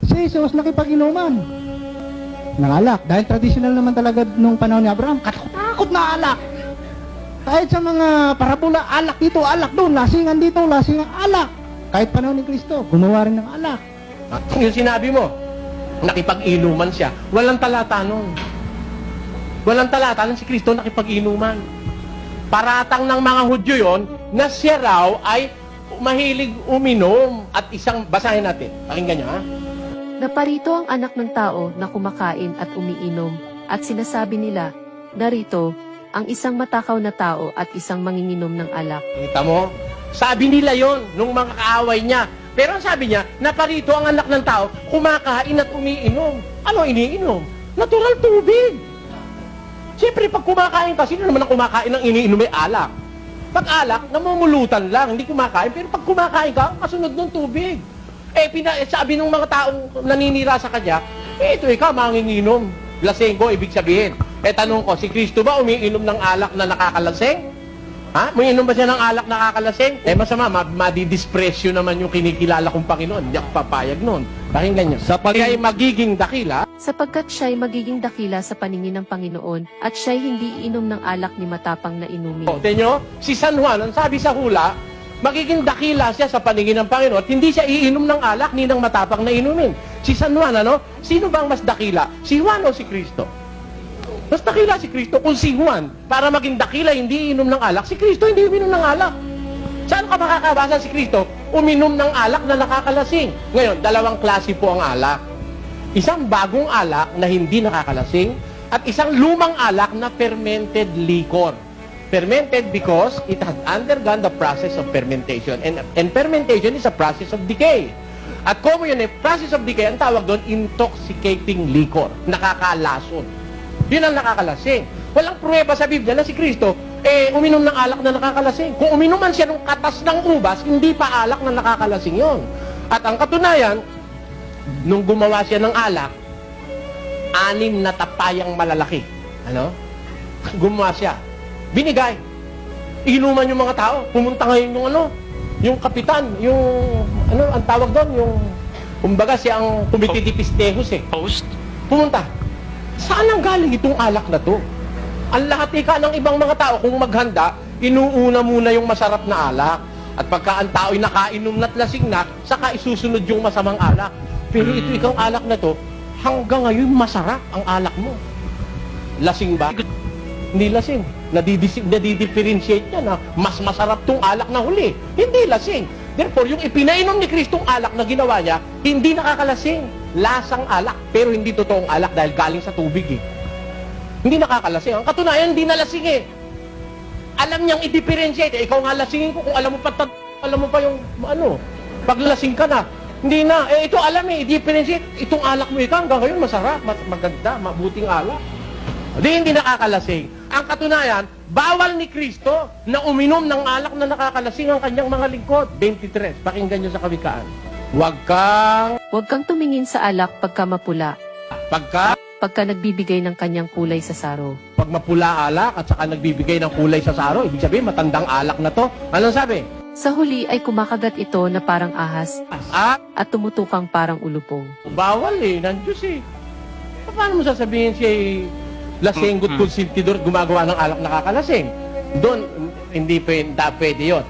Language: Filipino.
Si Jesus nakipag-inuman ng alak. Dahil traditional naman talaga nung panahon ni Abraham, katakot na alak. Kahit sa mga parabola, alak dito, alak doon, lasingan dito, lasingan, alak. Kahit panahon ni Kristo, gumawa rin ng alak. Yung sinabi mo, nakipag-inuman siya, walang talata nun. Walang talata nun si Kristo nakipag-inuman. Paratang ng mga Hudyo yon na siya raw ay mahilig uminom at isang, basahin natin, pakinggan niyo ha. Naparito ang anak ng tao na kumakain at umiinom, at sinasabi nila, narito, ang isang matakaw na tao at isang manginginom ng alak. Kita mo? Sabi nila yon nung mga kaaway niya. Pero ang sabi niya, naparito ang anak ng tao, kumakain at umiinom. Ano iniinom? Natural tubig. Siyempre, pag kumakain ka, sino naman ang kumakain ng iniinom ay alak? Pag alak, namumulutan lang, hindi kumakain. Pero pag kumakain ka, kasunod ng tubig. Sabi ng mga taong naninira sa kanya, ito ikaw, manginginom. Lasenggo, ibig sabihin. Tanong ko, si Kristo ba umiinom ng alak na nakakalaseng? Ha? Umiinom ba siya ng alak na nakakalaseng? Masama, madidispresyo naman yung kinikilala kong Panginoon. Hindi ako papayag noon. Pakinggan niyo. Kaya ay magiging dakila, Sapagkat siya'y magiging dakila sa paningin ng Panginoon, at siya'y hindi iinom ng alak ni matapang na inumin. Tenyo, si San Juan, ang sabi sa hula, magiging dakila siya sa paningin ng Panginoon at hindi siya iinom ng alak ni ng matapang na inumin. Si San Juan, ano? Sino bang mas dakila? Si Juan o si Kristo? Mas dakila si Kristo kung si Juan, para maging dakila, hindi iinom ng alak. Si Kristo hindi uminom ng alak. Saan ka makakabasa si Kristo? Uminom ng alak na nakakalasing. Ngayon, dalawang klase po ang alak. Isang bagong alak na hindi nakakalasing at isang lumang alak na fermented liquor. Fermented because it has undergone the process of fermentation. And fermentation is a process of decay. At kung yun ay process of decay, ang tawag doon, intoxicating liquor. Nakakalason. Yun ang nakakalasing. Walang pruweba sa Biblia na si Kristo, uminom ng alak na nakakalasing. Kung uminuman siya ng katas ng ubas, hindi pa alak na nakakalasing yon. At ang katunayan, nung gumawa siya ng alak, 6 na tapayang malalaki. Ano? Gumawa siya. Binigay. Inuman yung mga tao. Pumunta ngayon yung kapitan, ang tawag doon, kumbaga siya ang tumititipistehos Host? Pumunta. Saan ang galing itong alak na to? Ang lahat ng ibang mga tao, kung maghanda, inuuna muna yung masarap na alak. At pagka ang tao'y nakainom na't lasing na, saka isusunod yung masamang alak. Pero ito ikang alak na to, hanggang ngayon masarap ang alak mo. Lasing ba? Hindi lasing. Nadidifferentiate niya na mas masarap tong alak na huli. Hindi lasing. Therefore, yung ipinainom ni Kristong alak na ginawa niya, hindi nakakalasing. Lasang alak, pero hindi totoong alak dahil galing sa tubig Hindi nakakalasing. Ang katunayan, hindi nalasing Alam niyang i-differentiate. Ikaw nga lasingin ko kung alam mo pa yung paglasing ka na. Hindi na. Ito alam i-differentiate. Itong alak mo ikaw hanggang ngayon masarap, maganda, mabuting alak. Hindi nakakalasing. Ang katunayan, bawal ni Kristo na uminom ng alak na nakakalasing ang kanyang mga lingkod. 23. Pakinggan niyo sa Kawikaan. Huwag kang tumingin sa alak pagka mapula, pagka nagbibigay ng kanyang kulay sa saro. Pag mapula alak at saka nagbibigay ng kulay sa saro, ibig sabihin matandang alak na to. Anong sabi? Sa huli ay kumakagat ito na parang ahas at tumutukang parang ulupong. Bawal ng Diyos Paano mo sasabihin siya lasenggo't konsentidor gumagawa ng alak nakakalasing? Doon, hindi pwede yun.